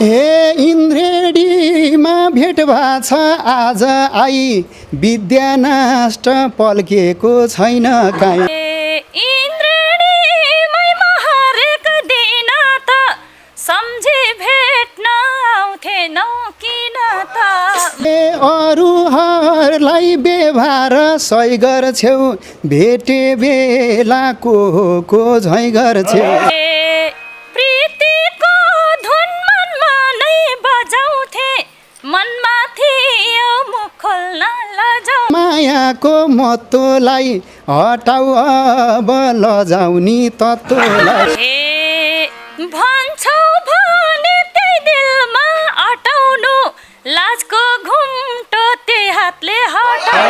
हे इन्द्रेणीमा भेट भएको छ आज आई विद्या नष्ट पल्केको छैन काहीँ। इन्द्रेणीमै म हरेक दिन त सम्झी भेट्न आउँथेनौ किन त। अरूहरूलाई व्यवहार सही गर्छौ भेटे बेला को झै गर्छौ। प्रीतिको धुन मनमा नै बजाउँथे मनमा थियो मुख खोल्न लजाउ। मायाको महत्त्वलाई हटाऊ अब लजाउने तत्त्वलाई। भन्छौ भने त्यही दिलमा अटाउनु लाजको घुम्टो त्यही हातले हटाउ।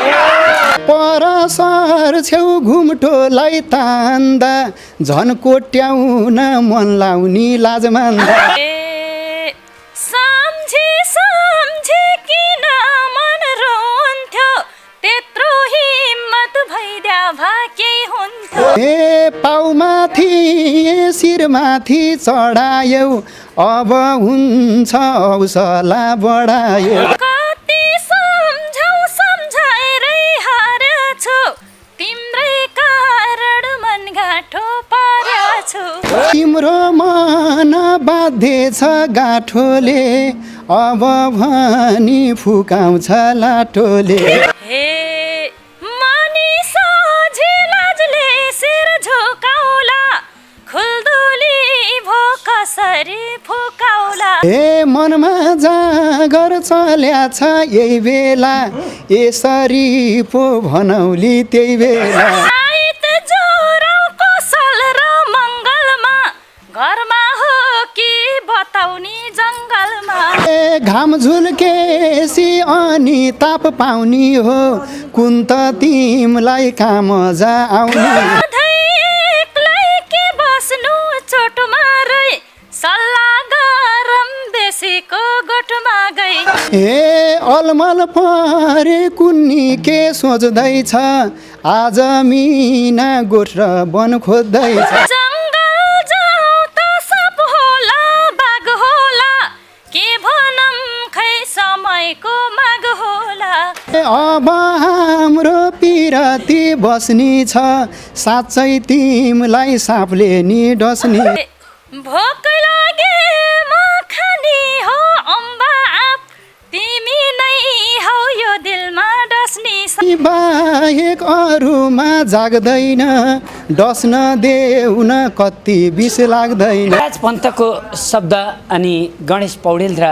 परसर छेउ घुम्टोलाई तान्दा झन् कोट्याउन मन लाउने लाज मान्दा। सम्झी सम्झी किन मन रोन्थ्यो त्यत्रो हिम्मत भइद्या भाके हुन्थ्यो। ए पाउमाथि शिरमाथि चढायौ अब हुन्छ हौसला बढायो। कति सम्झौ सम्झाएरै हारेछु तिम्रै कारण मन गाँठो परेछु। तिम्रो मन बाध्य छ गाँठोले अब भनी फुकाउँछ लाटोले। मानिस झिलाजले शिर झुकाउला खुल्दुली भो कसरी फुकाउला। मनमा जागर चल्या छ यही बेला यसरी पो भनौली त्यही बेला। आइत जोराउ कसल र मङ्गलमा घरमा हो कि बताउनी जङ्गलमा। घाम झुल्केसी अनि ताप पाउनी हो कुन त तिमलाई काम आउने। एक्लै के बस्नु चोटमा रही सल्लाह गरम देशीको गोठमा गई। अलमल परे कुन्नी के सोच्दैछ आज मिना गोठ र वन खोज्दैछ। जङ्गल जाऊ त साप होला बाघ होला के भनम खै समयको माग होला। अब हाम्रो पिरती बस्नी छ साँच्चै तिमलाई सापले नि डस्नी। भोक लागेमा खानी हो अम्बा आप तिमी नै हौ यो दिलमा डस्नी। बाहेक अरूमा जाग्दैन डस्न देउन कति विष लाग्दैन। राज पन्तको शब्द अनि गणेश पौडेल र